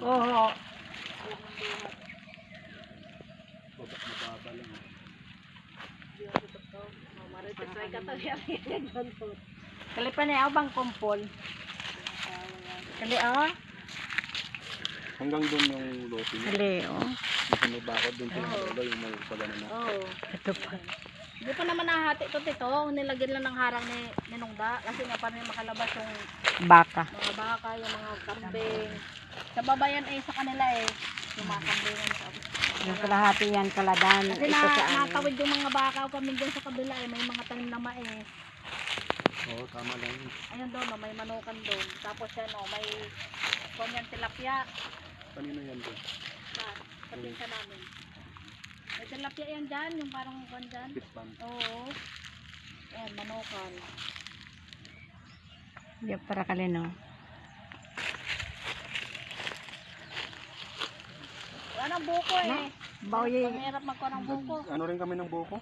Oo. Mababa lang. Kalipan niya bang kumpol? Kali Hanggang doon yung lote niya. Kali Yung may bakod doon sa lolo, yung may pagano na. Oo. Ito pa. Hindi pa naman nahati ito, tito. Nilagyan lang ng harang ni Ninongda. Kasi nga para makalabas yung Baka. mga baka, yung mga kambing. Sa babayan sa kanila yung mga kambingan sa Yung kalahati yan, kaladan. kasi Ito sa ano. natawid yung mga baka o kambing dyan sa kabila may mga tanim na mais. Oo, tama lang yun. Ayun doon, may manukan doon. Tapos yan, may konyan tilapia. Kanino yan doon? Sa pinsa namin. May tilapia yan dyan, yung parang kon dyan. Fish pan. Oo. Ayan, manukan. Yan para kalino. Wala ng buko Bawal Mahirap magkuha ng buko. Ano rin kami ng buko?